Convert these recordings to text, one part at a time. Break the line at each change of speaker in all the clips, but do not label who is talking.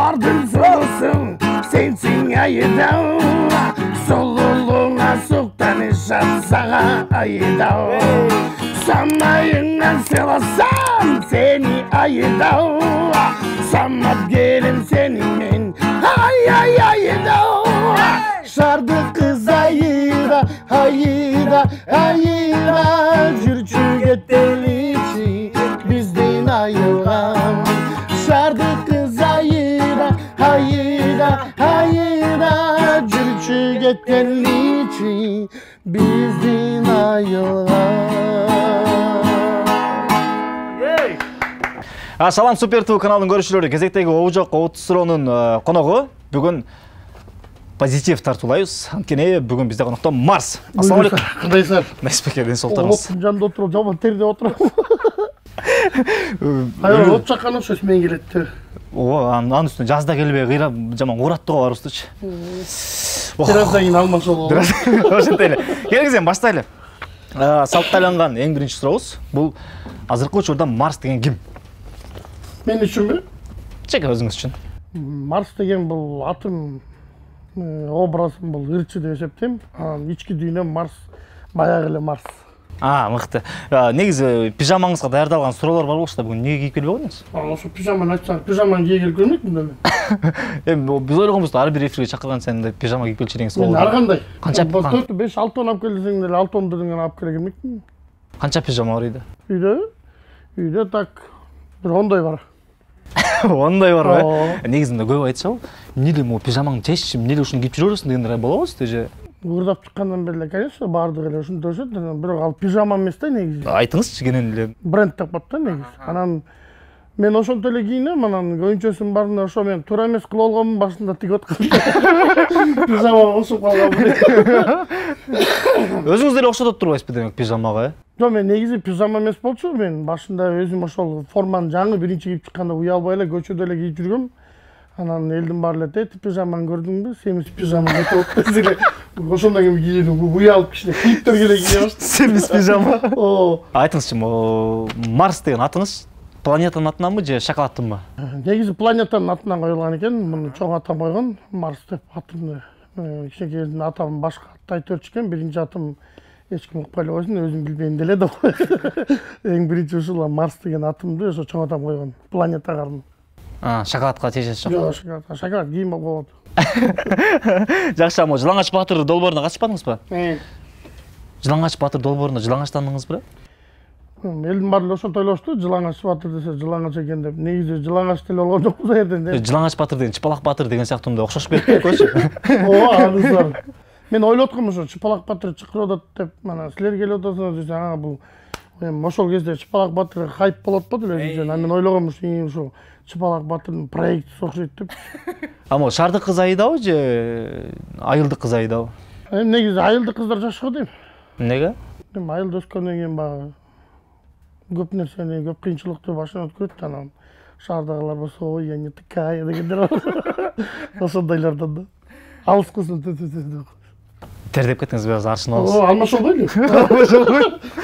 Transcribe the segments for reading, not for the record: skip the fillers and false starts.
Bardın solusun sensin ayıdao, soluluğuna soktanışan sana ayıdao. Sanayından selasam seni ayıdao, sanmat gelin seninle ay ayıdao. Şardı kız ayıra ayıra ayıra, Jürçüge delici bizden ayıran. Şardı kız ayıra ayıra ayıra, Jürçüge delici bizden ayıran.
Салам Супер ТВ каналының көрүүчүлөрү, кезектеги Обужок Отут суроонун коногу бүгүн позитив тартуулайбыз. Анткени бүгүн бизде конокто Марс. Ассалам алейкум.
Кандайсыздар?
Насипбек ден солтарыңыз.
Оттун жанында отуруп, жаман терде отуруп. Айыл от чаккан окшойт мен келет.
Анын үстүнө жазда келбей кыйрап жаман ураттыгы барыбыздычы.
Бираздан кийин алмакчы болобу.
Ошентели. Келиңиз эми баштайлы. Салттайланган эң биринчи сурообуз бул азыркы учурда Марс деген ким?
Мен үчүнбү?
Чеке өзүңүз үчүн.
Марс деген бул атым образым, бул ырчы деп эсептейм. Ички дүйнө Марс, баягы эле Марс.
Мыкты. Негизи пижамаңызга даярдалган суроолор бар болчу да, бүгүн эмнеге кийип келбей койдуңуз?
Ошо пижаманы айтсаң, пижаманы кийгеле көрмөймүн да мен.
Эми биз ойлогонбуз ар бир эфирге чакырган сен пижама кийип келчи деген суроол.
Мен ар кандай?
Канча?
4-5-6 тонн алып кел десең деле 6 тонн алып келе келмекмин.
Канча пижама бар үйдө?
Үйдө так бир 10 бар.
10 барбы? Негизинде көп айтышабы, эмнеле могу пижамаңды чечишип, эмнеле ушуну кийип жүрөсүң дегендер болобуз же?
Уурдап чыккандан бери, конечно, баардыгы эле ошентишет, бирок ал пижама эмес да негизи.
Айтыңызчы кенен эле.
Бренд деп коет да негизи. Анан мен ошонтип эле кийинем, анан көйүнчөсүн баарында ошо мен туура эмес кылып алганмын, башында тигип аткан. Пижама кошуп калганмын.
Өзүңүз деле окшотуп турбайсызбы демек пижамага?
Жок, мен негизи пижама эмес болчу, мен башында өзүм ошол форманы жаңы биринчи кийип чыкканда уялбай эле көчөдө эле кийип жүргөм. Анан элдин баары эле "Ти пижаманы көрдүңбү? Семиз пижама" деп атты эле. Ошондон кийин кийип уялып кичине клиптерге эле кие баштадым.
Семиз пижама. Айтыңызчы, Марс деген атыңыз планетанын атынанбы же шоколадтынбы?
Негизи планетанын атынан коюлган экен, муну чоң атам койгон, Марс деп атымды. Кичинекейдин атам башка атты айтып өтүшкөн, биринчи атым эч ким укпай эле койсун, өзүм билбейм деле деп. Эң биринчи ушул Марс деген атымды ошо чоң атам койгон, планета карын.
Шоколадка тиешеси жок.
Жок, шоколад кийим болот.
Жакшы, Жылаңач Баатыр долбооруна катышпадыңызбы? Жылаңач Баатыр долбооруна жылаңачтандыңызбы?
Элдин баары эле ошентип ойлошту, Жылаңач Баатыр десе жылаңач экен деп. Негизи жылаңач деле болгон жокпуз а жерден деп.
Жылаңач Баатыр деген Чыпалак Баатыр деген сыяктуу окшош бериппи?
Анысы бар. Мен ойлоп аткам ошо Чыпалак Баатыр чакырып атат деп, мана силер келип атасыңар десе, бул ошол кезде Чыпалак Баатыр хайп болот го деле өзүнчө. Мен ойлогом ушу Чыпалак Баатырдын проектиси окшойт деп.
Шардык кыз айдабы же айылдык кыз айдабы?
Негизи айылдык кыздар жакшы го дейм.
Эмнеге?
Айылда өскөндөн кийин баягы көп нерсени, көп кыйынчылыкты башынан өткөрөт, анан шаардагылар болсо, ой, я не такая дегендер. Ошондойлордон да. Алыс кызын деп.
Тердеп кеттиңиз бе, аршын алыңыз.
Алмашолбойбу?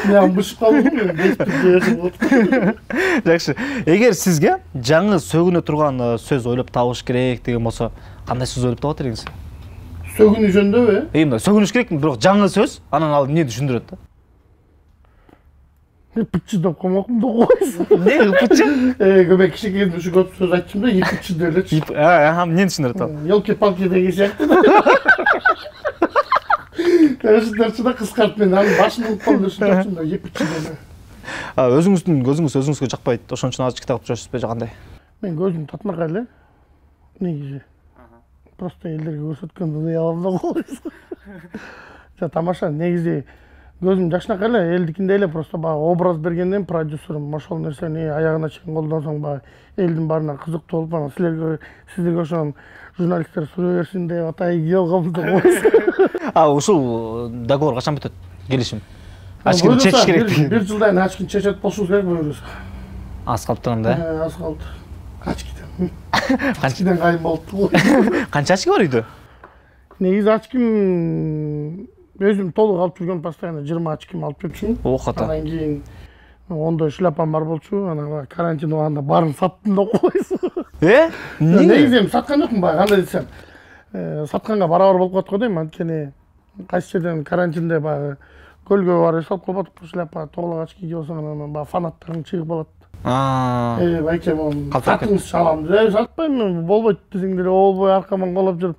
Мен бышып калдым.
Жакшы. Эгер сизге жаңы сөгүнө турган сөз ойлоп табыш керек деген болсо, кандай сөз ойлоп табат элеңиз?
Сөгүнүү жөнүндө?
Эми сөгүнүш керек, бирок жаңы сөз, анан ал эмне түшүндүрөт да?
Пычы деп коймокмун да койсун.
Эмне пычы?
Көбөк кичинекейден ушу көп сөз айтчым да, пычы деп элечи.
Эмне түшүндүрөт ал?
Елки-палки деген сыяктуу. Ошондорчу да кыскартып мен анын башын угуп калдым ошондорчу да, пычы деп.
Өзүңүздүн көзүңүз өзүңүзгө жакпайт, ошон үчүн азыр китап окуп жүрөсүзбү же кандай?
Мен көзүм татынакай эле. Негизи. Просто элдерге көрсөткөндө уялам да койсун. Жа тамаша, негизи көзүм жакшынакай эле, элдикиндей эле, просто баягы образ бергенден продюсерим ошол нерсени аягына чейин колдонсоң баягы элдин баарына кызыктуу болуп, анан силерге ошон журналисттер суроо берсин деп атайын келгенбиз да койсун.
Ушул договор качан бүтөт? Келишим. Ачкыны чечиш керек.
Бир жылдан ачкыны чечет болушубуз керек буюрса.
Аз калып турган да?
Аз калды. Ачкыдан. Ачкыдан кайын болду.
Канча ачкы бар үйдө?
Негизи ачкым өзүм толук алып жүргөм, постоянно 20 ачкым алып жүрчүмүн.
Ката.
Андан кийин Ондой шляпам бар болчу, ана карантин убагында баарын саттым да койсу.
Эмне?
Негизи эми саткан жокмун баягы, кандай десем, сатканга барабар болуп калат го дейм, анткени кайсы жерден карантинде баягы көлгө барып салып коюп атып шляпа, тоголак очки кийип алсаң анан баягы фанаттарың чыгып алат. Байкем сатыңыз чалам. Сатпайм, болбойт десең деле болбой, аркаман колоп жүрүп,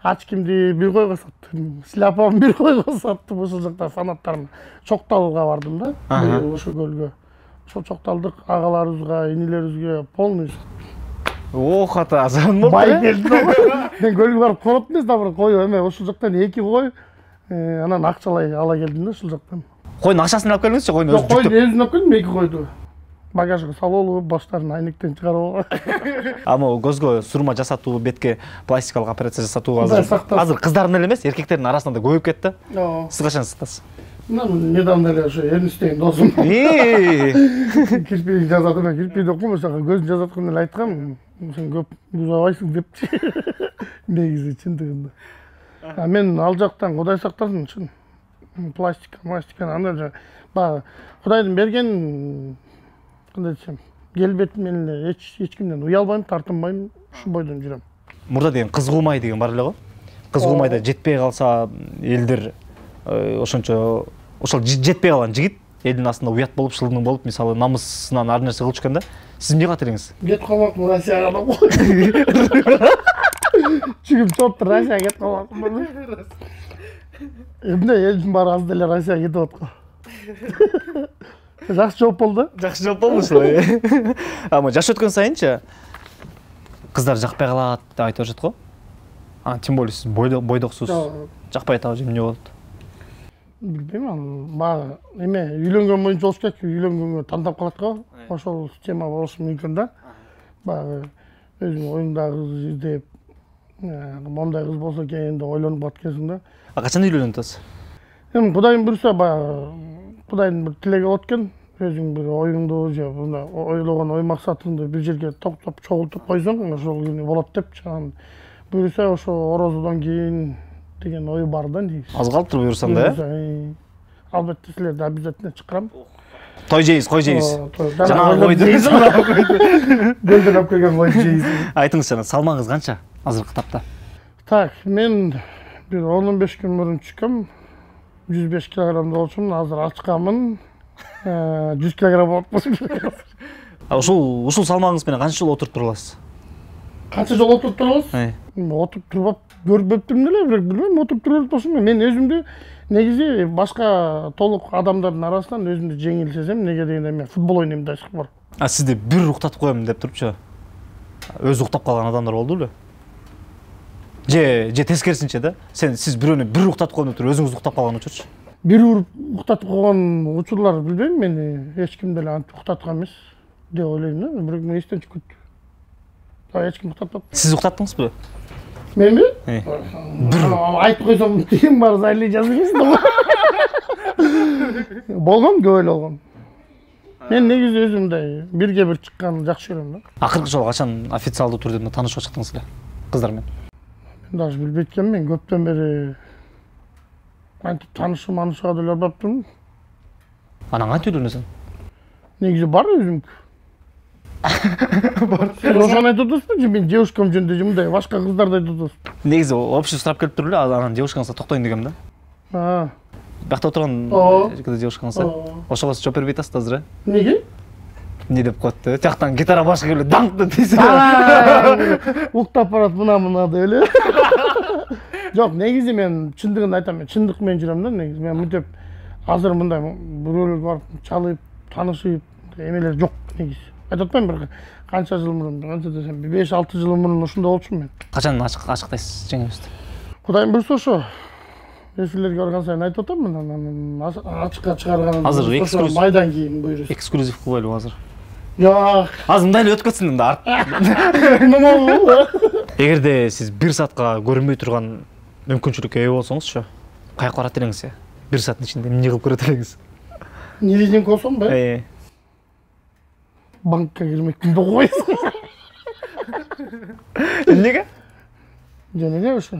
очкимди бир койго саттым, шляпамды бир койго саттым. Ошол жакта фанаттарым Чокталга бардым да, ошо көлгө. Ошол Чокталдык агаларыбызга, инилерибизге полный
Ох, ата азан болуп.
бай келди. Мен көлгө барып колоп эмес, да бир кой эме ошол жактан 2 кой, анан акчалай ала келдим да ошол жактан.
Койдун акчасын алып келдиңизчи, койдун өзү
Койдун өзүн алып келдим, 2 койду. Багажга салып, баштарын айнектен чыгарып.
Ама көзгө сурма жасатуу, бетке пластикалык операция жасатуу азыр кыздардын эле эмес, эркектердин арасында да көбөйүп кетти. Сиз качан сатасыз?
Недавно эле ошо Эрнстейн досум кирпич жасатып, мен кирпичти окумасам, көзүн жасатканда эле айткам, сен көп бузабайсың депчи. Негизи чындыгында. Мен ал жактан Кудай сактасын, чын пластика, андай баягы Кудайдын берген, кандай десем, келбетим менен эле эч кимден уялбайм, тартынбайм, ушу бойдон жүрөм.
Мурда деген кыз куумай деген бар эле го. Кыз куумайда жетпей калса элдер ошончо ошол жетпей калган жигит элдин астында уят болуп, шылдың болуп, мисалы намысынан ар нерсе кылчу экен да. Сиз эмне кылат элеңиз?
Кетип калмакмын Россияга да. Чыгып чоптур Россияга кетип калмакмын. Эмне элдин баары аз деле Россияга кетип аткан. Жакшы жооп болду.
Жакшы жооп болду ушул. Ама жаш өткөн сайынчы кыздар жакпай калат деп айтып жатат го. Тем более сиз бойдоксуз. Жакпай атабы эмне болот?
Билбейм, ал баягы эме үйлөнгөн боюнча болуш керек, үйлөнгөнгө тандап калат го. Ошол система болушу мүмкүн да. Баягы өзүң оюңдагы кыз издеп, мондай кыз болсо экен деп ойлонуп калат экенсиң да.
Качан үйлөнүп атасыз?
Эми Кудайым буйруса, баягы Кудайдын бир тилеги болот экен. Өзүң бир оюңду же ойлогон ой максатыңды бир жерге топтоп чогултуп койсоң, ошол күнү болот деп, анан буйруса ошо орозодон кийин деген ой бар да негизи.
Аз калыптыр буйрусам да.
Албетте силерди обязательно чакырам.
Той жейбиз, кой жейбиз.
Жанагы койду. Көлдөн алып келген кой жейбиз.
Айтыңызчы, салмагыңыз канча азыркы тапта?
Так, мен бир 10-15 күн мурун түшкөм. 105 килограммда болчумун, азыр ачкамын. 100 килограмм болупмун.
Ушул салмагыңыз менен канча жыл отуруп тура аласыз?
Канча жыл отуруп тура аласыз? Отуруп турбап көрбөптүм деле, бирок билбейм, отуруп тура албашмын. Мен өзүмдү негизи башка толук адамдардын арасынан өзүмдү жеңил сезем. Неге дегенде мен футбол ойнойм да ишик бар.
Сизди бир уктатып коем деп турупчу. Өзү уктап калган адамдар болду беле? Же тескерисинче да? Сиз бирөөнү бир уктатып коем деп туруп өзүңүз уктап калган учурчу?
Бир уруп уктатып койгон учурлар билбейм, мени эч ким деле антип уктаткан эмес деп ойлойм да. Бирок мен эстен чыгып кетти. Эч ким уктатпапты.
Сиз уктаттыңызбы?
Менби? Айтып койсом тиң бар зайли жазып эмес да. Болгон, көп эле болгон. Мен негизи өзүм мындай бирге бир чыкканды жакшы көрөм да.
Акыркы жолу качан официалдуу түрдө таанышууга чыктыңыз эле кыздар менен?
Мен даже билбейт экенмин, мен көптөн бери антип таанышууга деле барбаптырмын.
Анан кантип үйлөнөсүң?
Негизи бар өзүм. Ошону айтып атасызбы? Мен девушкам жөнүндө мындай башка кыздарды айтып атасыз.
Негизи общий сурап келип туруп эле, анан девушкаңызга токтоюн дегем да. Биякта отурган девушкаңызга ошого жооп бербей атасыз азыр, э?
Неге?
Не деп коет да? Тияктан гитара башка келип данк деп тийсе.
Уктап барат мына деп эле. Жок, негизи мен чындыгын айтам, мен чындык менен жүрөм да, негизи. Мен мынтип азыр мындай бирөөлөргө барып чалып, таанышып эмелер жок негизи. Айтып атпайм, бир канча жыл мурун, канча десем 5-6 жыл мурун ушундай болчумун мен.
Качан ачыктайсыз жеңибизди?
Кудайым буйруса ошо. Эфирлерге барган сайын айтып атам, анан ачыкка чыгаргандан
азыр эксклюзив
майдан кийин буйруса.
Эксклюзив кылбайлыбы азыр?
Жок.
Азыр мындай эле өтүп кетсин да.
Нема болду?
Эгерде сиз 1 саатка көрүнбөй турган мүмкүнчүлүккө ээ болсоңузчу, каяка барат элеңиз? 1 сааттын ичинде эмне кылып көрөт элеңиз?
Неледен болсомбу? Банкка кирмекмин деп койсуң.
Эмнеге?
Жана ошо.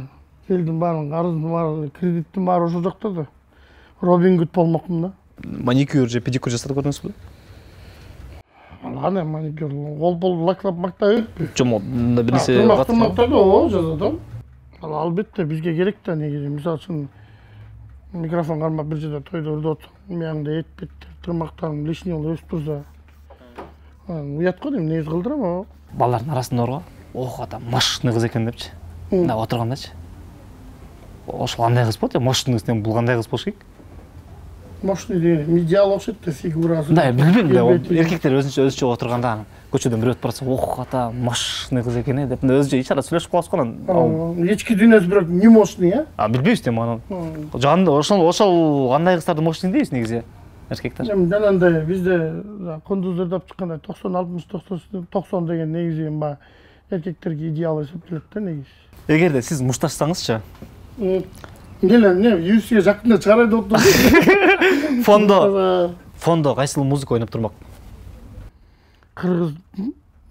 Элдин баарын, карыздын баары, кредиттин баары ошол жакта да. Робин Гуд болмокмун да.
Маникюр же педикюр жасатып көрдүңүзбү?
аны маникюр ол лаклап мактай берет.
Жомо бир нерсе
Тырмактарды ооба жазат. Ал албетте бизге керек да негизи. Мисалы үчүн микрофон кармап бир жерде тойдо үрдүп атсаң, мыяңда эт бет тырмактарың лишний болуп өсүп турса, уят го дейм, негизи кылдырам.
Балдардын арасында барго. Ох, ата мощный кыз экен депчи. Мына отургандачы. Ошол кандай кыз болот? Мощный кызден бул кандай кыз болуш керек?
Мощный деген идеал окшойт да фигурасы.
Да, билбейм да. Эркектер өзүнчө отурганда көчөдөн бирөө өтүп барса, ох, ата мощный кыз экен деп өзүнчө ичара сүйлөшүп каласыз го анан.
Ички дүйнөсү бирок не мощный,
Билбейбиз да анан. Жанында ошол кандай кыздарды мощный дейбиз негизи эркектер.
Жанагындай бизде кондуздорду алып чыкканда 90-60-90 деген негизи баягы эркектерге идеал эсептелет да негизи.
Эгерде сиз мушташсаңызчы,
не UFC жакында чыгарай деп отурду.
Фондо кайсыл музыка ойноп турмак?
Кыргыз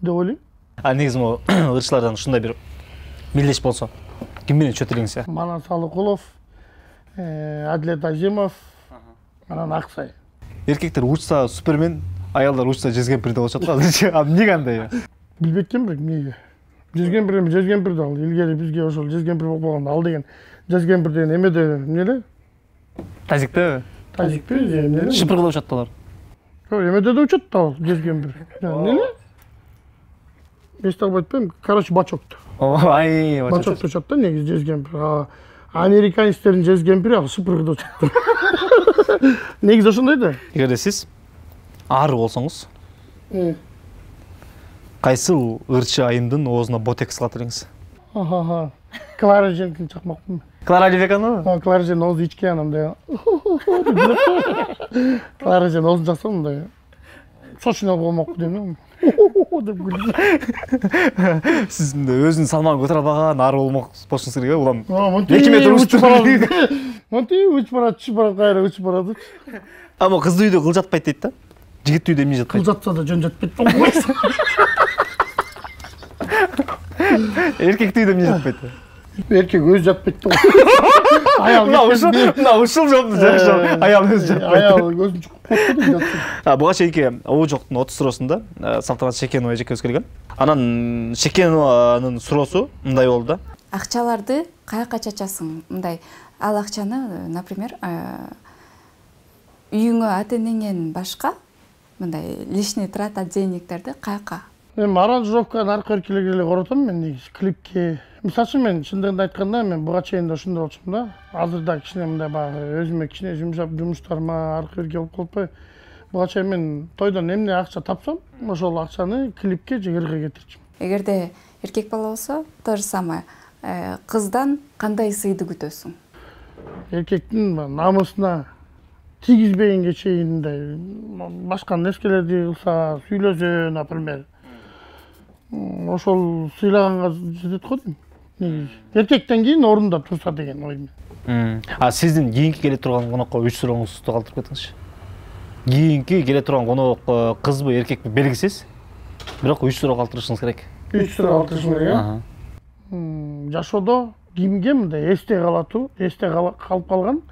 деп ойлойм.
Негизи могу ырчылардан ушундай бир мелдеш болсо, ким менен чөт элеңиз?
Манас Салыкулов, Адилет Азимов, анан Аксай.
Эркектер учса Супермен, аялдар учса Жезкемпир деп болушат го азырчы. Эмнеге андай?
Билбейт экенмин эмнеге. Жезкемпир да ал илгери бизге ошол Жезкемпир болуп калганда ал деген Жезкемпир деген эмеде эмнеле?
Тазиктеби?
Тазикпи же эмнеле?
Шыпыргыда учат да алар.
Эмеде да учат да ал Жезкемпир. Эмнеле? Эсте албай атпайм. Короче, Бачокто. Бачокто учат да негизи Жезкемпир. Американецтердин Жезкемпири ал Шыпыргыда учат. Негизи ошондой да.
Эгерде сиз ары болсоңуз, кайсыл ырчы айымдын оозуна ботекс салат элеңиз?
Клара Женкин чакмакпын.
Клара Левеканова?
Клара Жен оозу ичке анандай. Клара Жен оозун чаксам мындай. Сочный болмок дейм. деп күлдү.
Сиз өзүнүн салмагын көтөрө албаган ары болмок болушуңуз керек, улам.
2 метр учуп барат. Учуп барат, кайра учуп барат.
Ама кызды үйдө кыл жатпайт дейт да. Жигит үйдө эмне жатпайт?
Кыл жатса да жөн жатпайт.
Эркекти үйдө эмне жатпайт?
Эркек өзү жатпайт. Аял
ушул жокту жакшы. Аял өзү жатпайт.
Аял өзүн чукуп жатсын.
Буга чейинки Оожоктун 30 суроосунда Салтанат Шекенова эжеке келген. Анан Шекенованын суроосу мындай болду да.
Акчаларды каяка чачасың? Мындай ал акчаны, например, үйүңө ата-энеңден башка мындай лишний трата денегтерди каяка?
Эми аранжировканы аркы эркелерге эле коротом мен негизи клипке. Мисалы үчүн мен чындыгын айтканда мен буга чейин да ошондой болчумун да. Азыр да кичине мындай баягы өзүмө кичине жумшап жумуштарыма аркы эрке болуп калпай. Буга чейин мен тойдон эмне акча тапсам, ошол акчаны клипке же ырга кетирчүмүн.
Эгерде эркек бала болсо, то же самое. Кыздан кандай сыйды күтөсүң?
Эркектин намысына тийгизбегенге чейин мындай башка нерселерди кылса, сүйлөсө, например. Ошол сыйлаганга жетет го дейм. Негизи. Эркектен кийин орунда турса деген ойм.
Сиздин кийинки келе турган конокко 3 сурооңузду калтырып кетиңизчи. Кийинки келе турган конок кызбы, эркекпи белгисиз. Бирок 3 суроо калтырышыңыз керек.
3 суроо калтырышым керек. Жашоодо кимге мындай эсте калып калган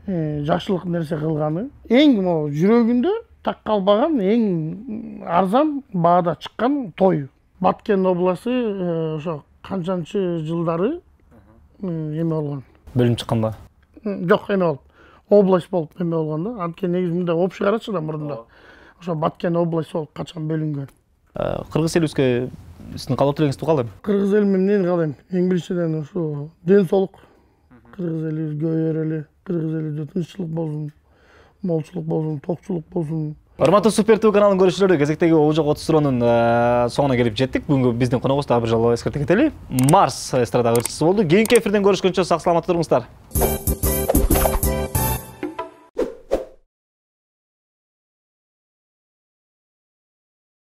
жакшылык нерсе кылганы, эң могу жүрөгүндө так калбаган, эң арзан баада чыккан той. Баткен областы ошо канчанчы жылдары эме болгон.
Бөлүнүп чыкканба?
Жок, эме болуп. Область болуп эме болгон да. Анткени негизи мындай общий карачы да мурунда. Ошо Баткен область болуп качан бөлүнгөн.
Кыргыз элибизге сиздин каалоо тилегиңизди каалайм.
Кыргыз элиме эмнени каалайм? Эң биринчиден ошо ден соолук. Кыргыз элибиз көбөйөрөлү, кыргыз элибизде тынччылык болсун, молчулук болсун, токчулук болсун.
Урматтуу Супер ТВ каналынын көрүүчүлөрү, кезектеги Оожок 30 суроонун соңуна келип жеттик. Бүгүнкү биздин коногубуз дагы бир жолу эскерте кетели. Марс эстрада ырчысы болду. Кийинки эфирден көрүшкөнчө сак саламатта туруңуздар.